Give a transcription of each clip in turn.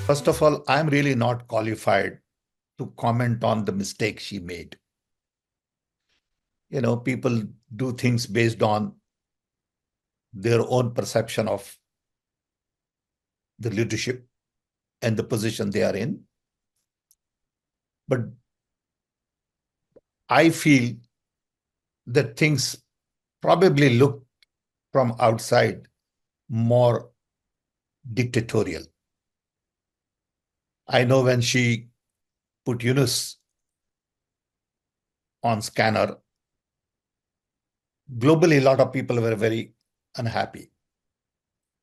First of all, I'm really not qualified to comment on the mistake she made. People do things based on their own perception of the leadership and the position they are in. But I feel that things probably look from outside more dictatorial. I know when she put Yunus on scanner, globally, a lot of people were very unhappy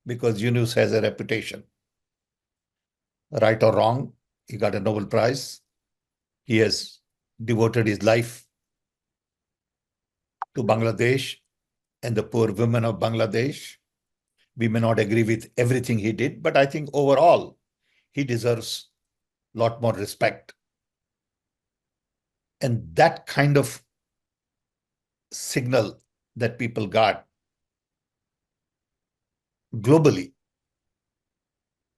because Yunus has a reputation. Right or wrong, he got a Nobel Prize. He has devoted his life to Bangladesh and the poor women of Bangladesh. We may not agree with everything he did, but I think overall, he deserves a lot more respect. And that kind of signal that people got globally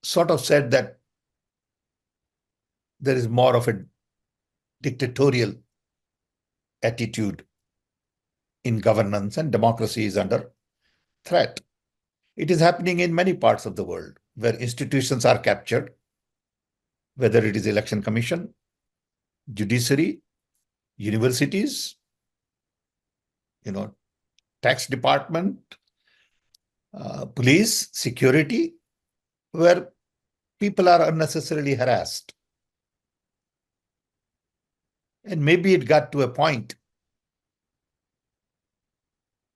sort of said that there is more of a dictatorial attitude in governance and democracy is under threat. It is happening in many parts of the world where institutions are captured, whether it is election commission, judiciary, universities, tax department, police, security, where people are unnecessarily harassed. And maybe it got to a point,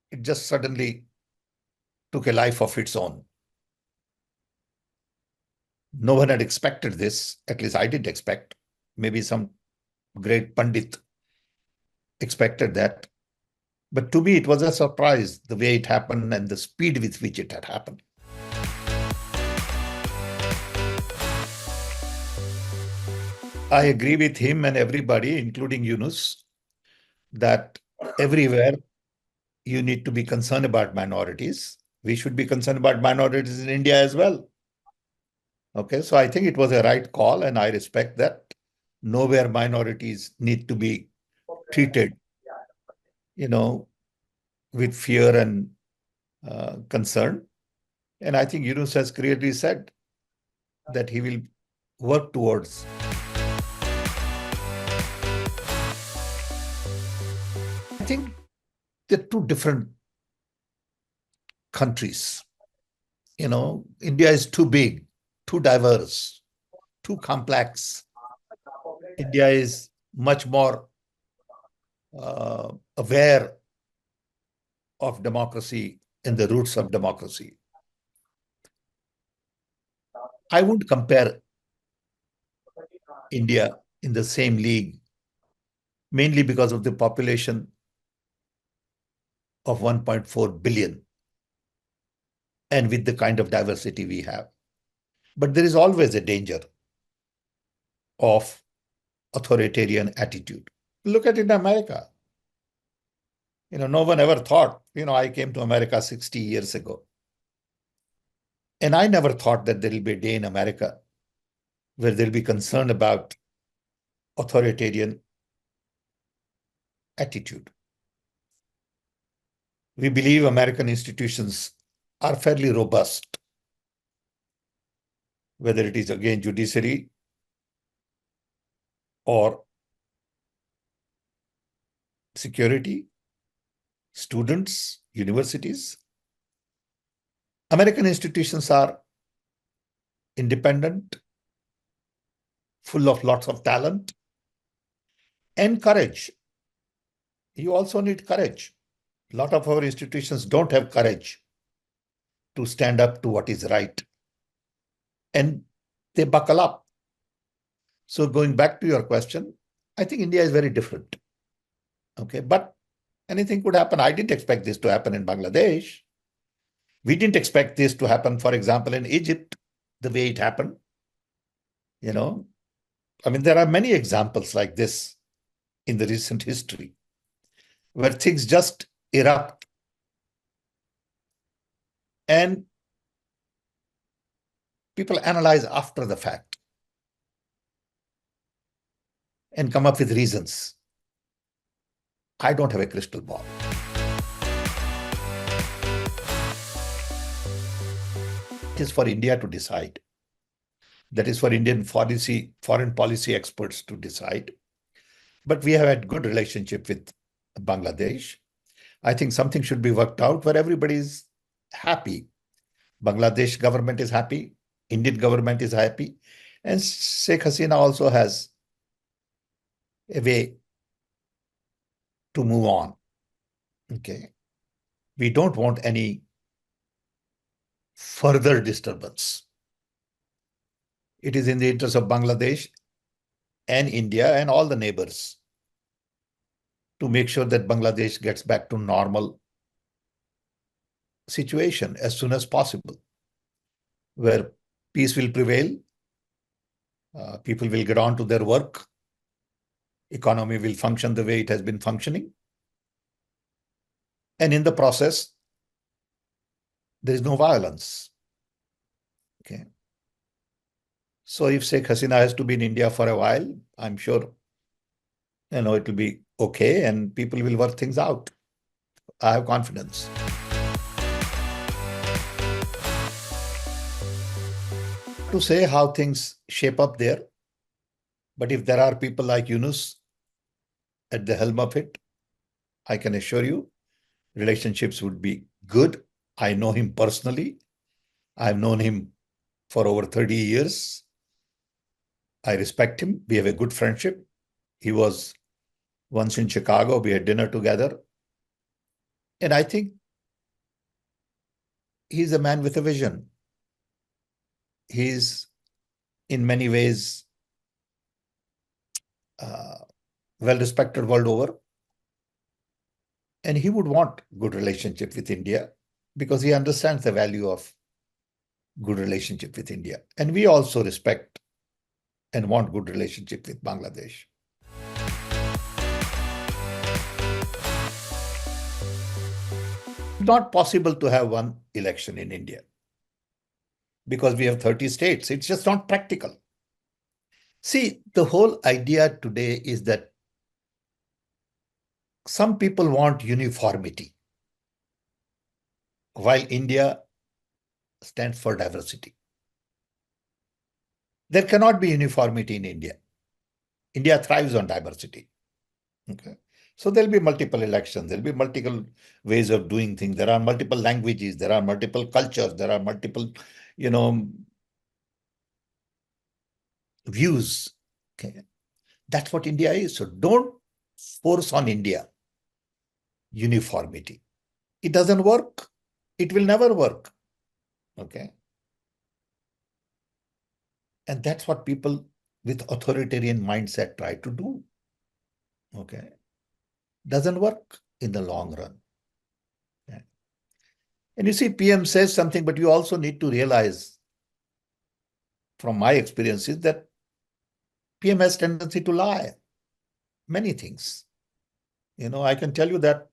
it just suddenly took a life of its own. No one had expected this, at least I didn't expect. Maybe some great Pandit expected that. But to me, it was a surprise, the way it happened and the speed with which it had happened. I agree with him and everybody, including Yunus, that everywhere you need to be concerned about minorities. We should be concerned about minorities in India as well. Okay, so I think it was a right call, and I respect that. Nowhere minorities need to be treated, with fear and concern. And I think Yunus has clearly said that he will work towards. I think they're two different countries. India is too big, too diverse, too complex. India is much more aware of democracy and the roots of democracy. I wouldn't compare India in the same league, mainly because of the population of 1.4 billion and with the kind of diversity we have. But there is always a danger of authoritarian attitude. Look at it in America. No one ever thought, I came to America 60 years ago. And I never thought that there will be a day in America where there'll be concern about authoritarian attitude. We believe American institutions are fairly robust, whether it is, again, judiciary or security, students, universities. American institutions are independent, full of lots of talent and courage. You also need courage. A lot of our institutions don't have courage to stand up to what is right. And they buckle up. So going back to your question, I think India is very different. Okay, but anything could happen. I didn't expect this to happen in Bangladesh. We didn't expect this to happen, for example, in Egypt, the way it happened. There are many examples like this in the recent history where things just erupt and people analyze after the fact. and come up with reasons. I don't have a crystal ball. It is for India to decide. That is for Indian foreign policy experts to decide. But we have had good relationship with Bangladesh. I think something should be worked out where everybody is happy. Bangladesh government is happy, Indian government is happy, and Sheikh Hasina also has a way to move on. Okay. We don't want any further disturbance. It is in the interest of Bangladesh and India and all the neighbors to make sure that Bangladesh gets back to normal situation as soon as possible, where peace will prevail, people will get on to their work, economy will function the way it has been functioning, and in the process, there is no violence. Okay. So if Sheikh Hasina has to be in India for a while, I'm sure, it will be okay and people will work things out. I have confidence. To say how things shape up there, but if there are people like Yunus at the helm of it, I can assure you, relationships would be good. I know him personally. I've known him for over 30 years. I respect him. We have a good friendship. He was once in Chicago. We had dinner together. And I think he's a man with a vision. He's in many ways well respected world over. And he would want good relationship with India because he understands the value of good relationship with India. And we also respect and want good relationship with Bangladesh. Not possible to have one election in India because we have 30 states. It's just not practical. See, the whole idea today is that some people want uniformity, while India stands for diversity. There cannot be uniformity in India. India thrives on diversity. Okay. So there'll be multiple elections, there'll be multiple ways of doing things. There are multiple languages, there are multiple cultures, there are multiple, views. Okay. That's what India is. So don't force on India uniformity. It doesn't work. It will never work. Okay. And that's what people with authoritarian mindset try to do. Okay. Doesn't work in the long run. Okay. And you see, PM says something, but you also need to realize from my experiences that PM has tendency to lie. Many things. I can tell you that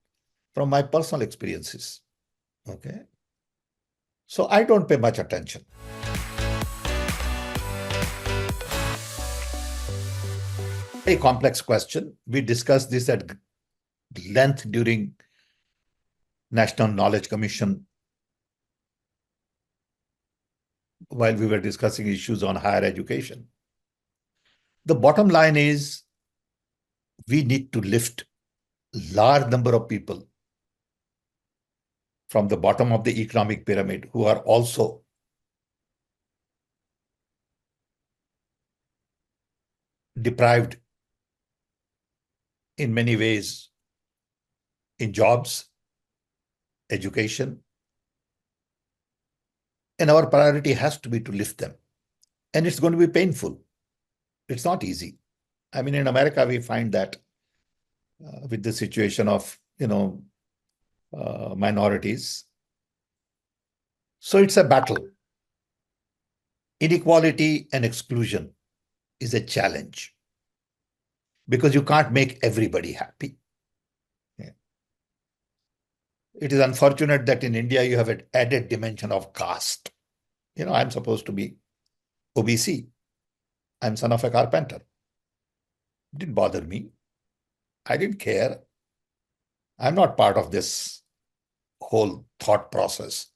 from my personal experiences. Okay. So I don't pay much attention. A complex question. We discussed this at length during National Knowledge Commission while we were discussing issues on higher education. The bottom line is we need to lift large number of people from the bottom of the economic pyramid who are also deprived in many ways in jobs, education. And our priority has to be to lift them. And it's going to be painful. It's not easy. I mean, in America, we find that with the situation of, minorities. So it's a battle. Inequality and exclusion is a challenge because you can't make everybody happy. Yeah. It is unfortunate that in India, you have an added dimension of caste. I'm supposed to be OBC. I'm son of a carpenter. Didn't bother me. I didn't care. I'm not part of this whole thought process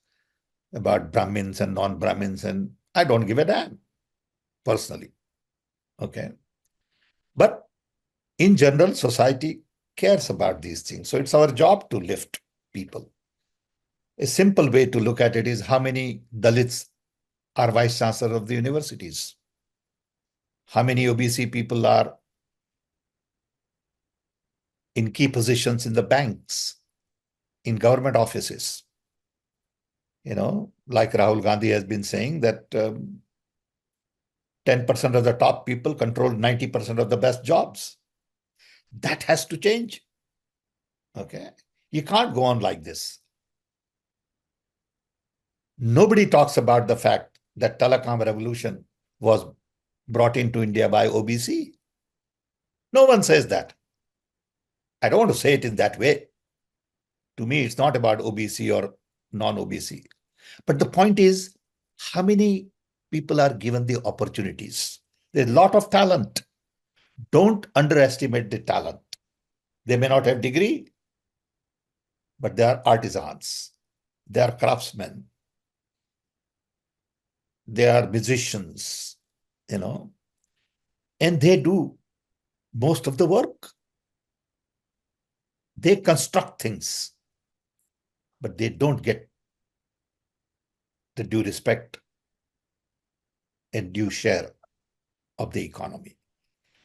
about Brahmins and non-Brahmins, and I don't give a damn, personally. Okay. But in general, society cares about these things. So it's our job to lift people. A simple way to look at it is how many Dalits are vice chancellor of the universities? How many OBC people are in key positions in the banks, in government offices? Like Rahul Gandhi has been saying that 10% of the top people control 90% of the best jobs. That has to change. Okay. You can't go on like this. Nobody talks about the fact that telecom revolution was brought into India by OBC. No one says that. I don't want to say it in that way. To me, it's not about OBC or non-OBC. But the point is, how many people are given the opportunities? There's a lot of talent. Don't underestimate the talent. They may not have degree, but they are artisans. They are craftsmen. They are musicians, and they do most of the work. They construct things, but they don't get the due respect and due share of the economy.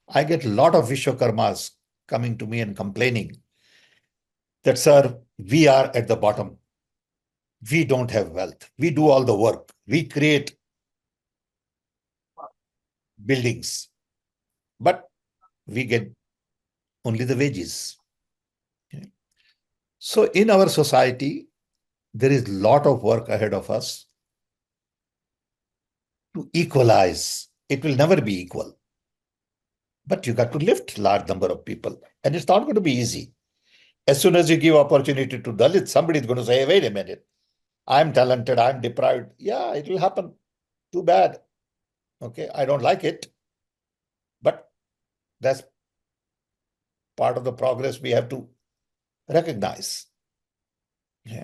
I get a lot of Vishwakarmas coming to me and complaining that, sir, we are at the bottom. We don't have wealth. We do all the work. We create buildings, but we get only the wages. Okay. So in our society, there is a lot of work ahead of us to equalize. It will never be equal. But you got to lift large number of people. And it's not going to be easy. As soon as you give opportunity to Dalits, somebody is going to say, hey, wait a minute, I'm talented, I'm deprived. Yeah, it will happen. Too bad. Okay, I don't like it. But that's part of the progress we have to recognize. Yeah.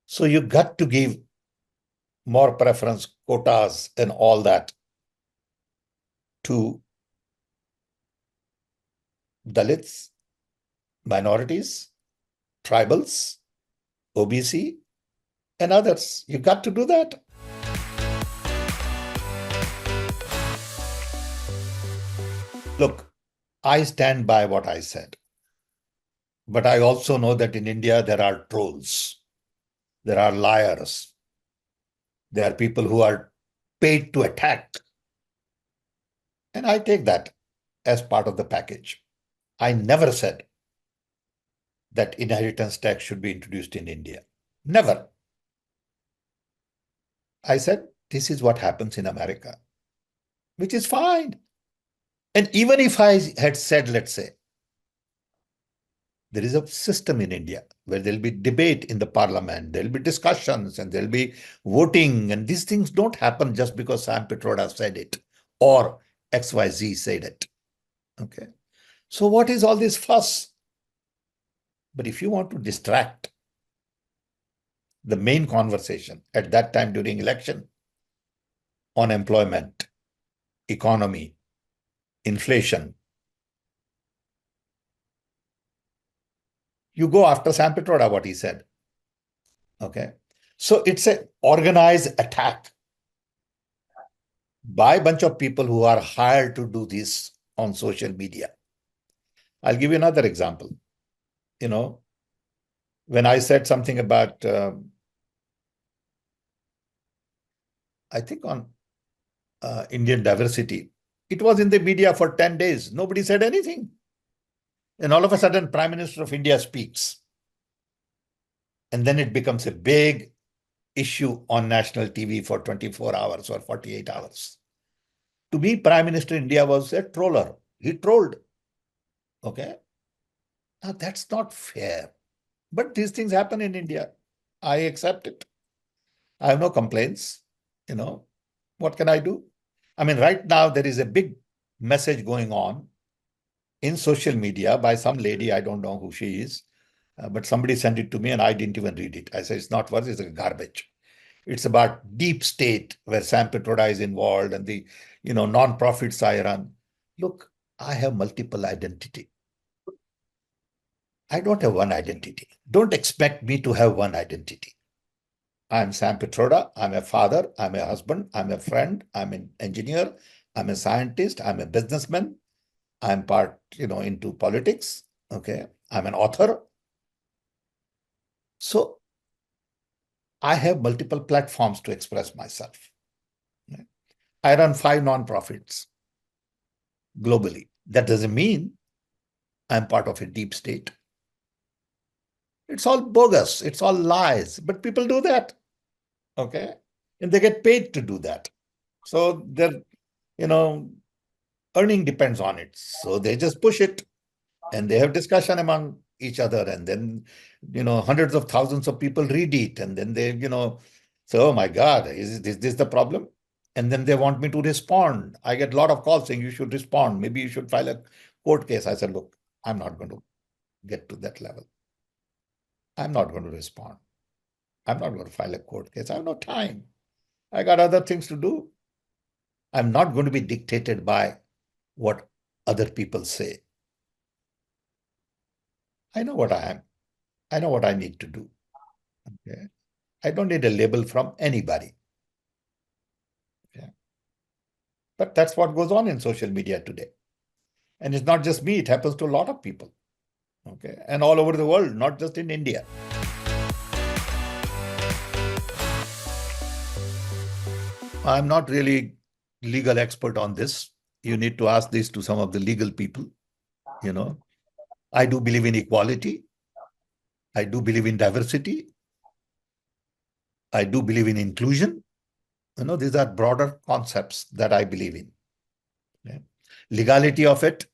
So you got to give more preference, quotas, and all that to Dalits, minorities, tribals, OBC, and others. You got to do that. Look, I stand by what I said. But I also know that in India, there are trolls. There are liars. There are people who are paid to attack. And I take that as part of the package. I never said that inheritance tax should be introduced in India. Never. I said, this is what happens in America, which is fine. And even if I had said, let's say, there is a system in India where there'll be debate in the parliament, there'll be discussions, and there'll be voting, and these things don't happen just because Sam Pitroda said it or XYZ said it. Okay. So what is all this fuss? But if you want to distract the main conversation at that time during election on employment, economy, inflation, you go after Sam Pitroda, what he said. Okay. So it's an organized attack by a bunch of people who are hired to do this on social media. I'll give you another example. When I said something about, I think on Indian diversity, it was in the media for 10 days. Nobody said anything. And all of a sudden, Prime Minister of India speaks. And then it becomes a big issue on national TV for 24 hours or 48 hours. To me, Prime Minister of India was a troller. He trolled. Okay. Now, that's not fair. But these things happen in India. I accept it. I have no complaints. What can I do? I mean, right now, there is a big message going on in social media by some lady, I don't know who she is, but somebody sent it to me and I didn't even read it. I said, it's not worth it, it's garbage. It's about deep state where Sam Pitroda is involved and the, non-profits I run. Look, I have multiple identity. I don't have one identity. Don't expect me to have one identity. I'm Sam Pitroda. I'm a father. I'm a husband. I'm a friend. I'm an engineer. I'm a scientist. I'm a businessman. I'm part, into politics. Okay. I'm an author. So I have multiple platforms to express myself. I run 5 nonprofits globally. That doesn't mean I'm part of a deep state. It's all bogus. It's all lies. But people do that. Okay. And they get paid to do that. So their, earning depends on it. So they just push it and they have discussion among each other. And then, hundreds of thousands of people read it. And then they, say, oh my God, is this the problem? And then they want me to respond. I get a lot of calls saying you should respond. Maybe you should file a court case. I said, look, I'm not going to get to that level. I'm not going to respond. I'm not going to file a court case. I have no time. I got other things to do. I'm not going to be dictated by what other people say. I know what I am. I know what I need to do. Okay. I don't need a label from anybody. Okay. But that's what goes on in social media today. And it's not just me, it happens to a lot of people. Okay. And all over the world, not just in India. I'm not really legal expert on this. You need to ask this to some of the legal people. I do believe in equality. I do believe in diversity. I do believe in inclusion. These are broader concepts that I believe in. Okay. Legality of it,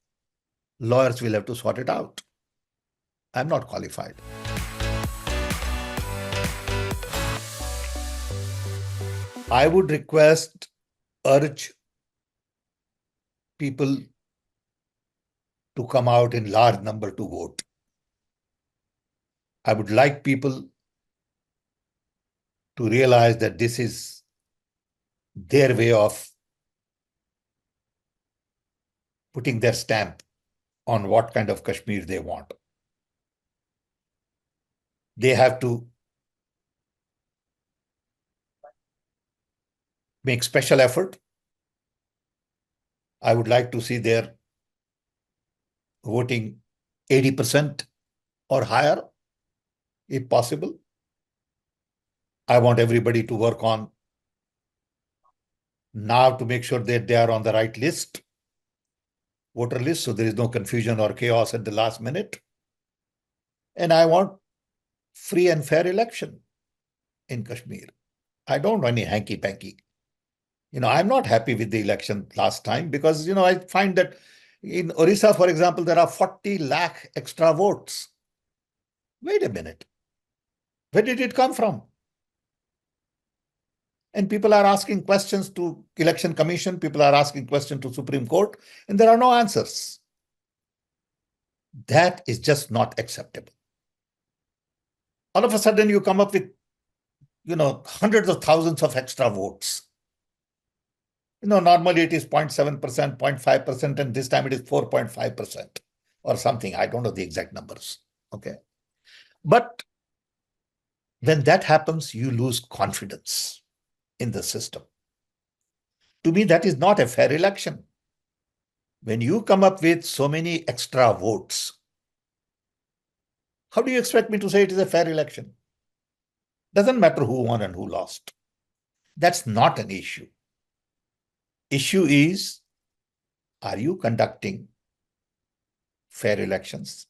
lawyers will have to sort it out. I'm not qualified. I would urge people to come out in large number to vote. I would like people to realize that this is their way of putting their stamp on what kind of Kashmir they want. They have to make special effort. I would like to see their voting 80% or higher, if possible. I want everybody to work on now to make sure that they are on the right list, voter list, so there is no confusion or chaos at the last minute. And I want free and fair election in Kashmir. I don't want any hanky-panky. I'm not happy with the election last time because, I find that in Orissa, for example, there are 40 lakh extra votes. Wait a minute. Where did it come from? And people are asking questions to Election Commission, people are asking questions to Supreme Court, and there are no answers. That is just not acceptable. All of a sudden, you come up with, hundreds of thousands of extra votes. Normally it is 0.7%, 0.5%, and this time it is 4.5% or something. I don't know the exact numbers. Okay. But when that happens, you lose confidence in the system. To me, that is not a fair election. When you come up with so many extra votes, how do you expect me to say it is a fair election? Doesn't matter who won and who lost. That's not an issue. Issue is, are you conducting fair elections?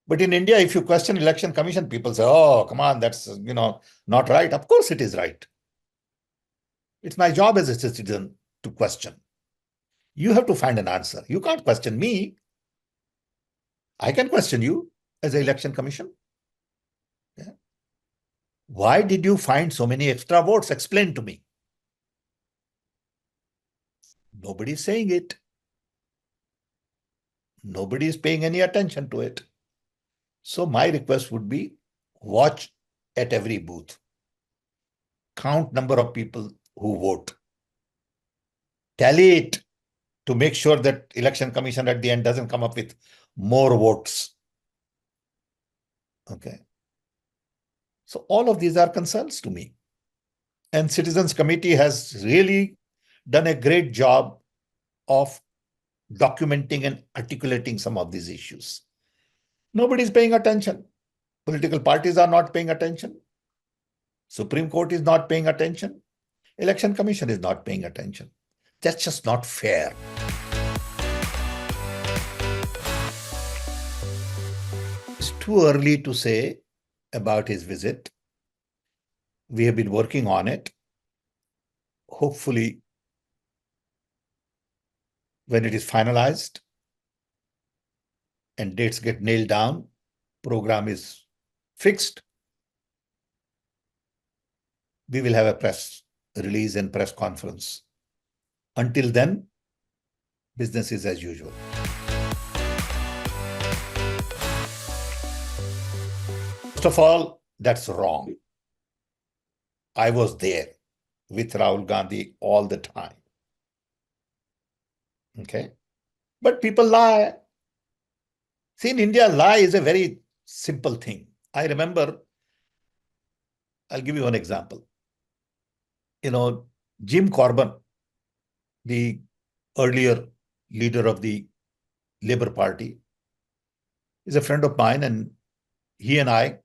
But in India, if you question Election Commission, people say, oh, come on, that's, not right. Of course it is right. It's my job as a citizen to question. You have to find an answer. You can't question me. I can question you as an Election Commission. Yeah. Why did you find so many extra votes? Explain to me. Nobody is saying it. Nobody is paying any attention to it. So my request would be, watch at every booth. Count number of people who vote. Tally it to make sure that election commission at the end doesn't come up with more votes. Okay. So all of these are concerns to me. And Citizens Committee has really done a great job of documenting and articulating some of these issues. Nobody is paying attention. Political parties are not paying attention. Supreme Court is not paying attention. Election Commission is not paying attention. That's just not fair. It's too early to say about his visit. We have been working on it. Hopefully, when it is finalized and dates get nailed down, program is fixed, we will have a press release and press conference. Until then, business is as usual. First of all, that's wrong. I was there with Rahul Gandhi all the time. Okay? But people lie. See, in India, lie is a very simple thing. I remember, I'll give you one example. Jim Corbyn, the earlier leader of the Labour Party, is a friend of mine, and he and I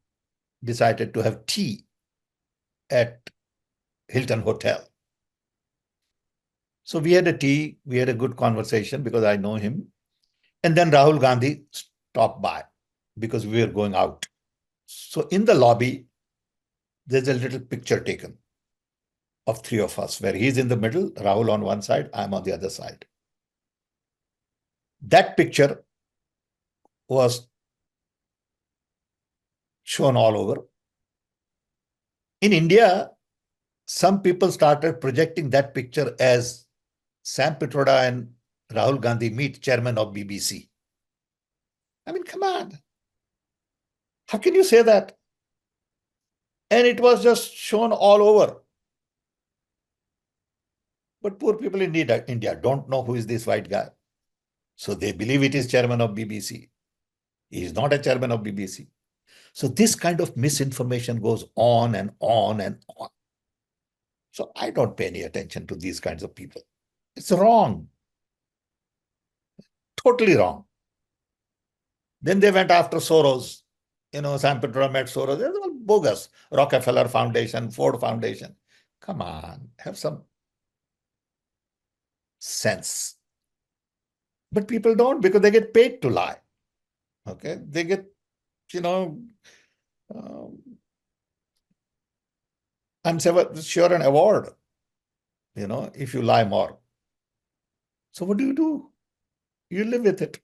decided to have tea at Hilton Hotel. So we had a tea, we had a good conversation because I know him. And then Rahul Gandhi stopped by because we were going out. So in the lobby, there's a little picture taken of three of us, where he's in the middle, Rahul on one side, I'm on the other side. That picture was shown all over. In India, some people started projecting that picture as Sam Pitroda and Rahul Gandhi meet, chairman of BBC. I mean, come on. How can you say that? And it was just shown all over. But poor people in India don't know who is this white guy. So they believe it is chairman of BBC. He is not a chairman of BBC. So this kind of misinformation goes on and on and on. So I don't pay any attention to these kinds of people. It's wrong. Totally wrong. Then they went after Soros. Sam Pitroda met Soros. They're all bogus. Rockefeller Foundation, Ford Foundation. Come on, have some sense. But people don't, because they get paid to lie. Okay, they get, I'm sure an award, if you lie more. So what do? You live with it.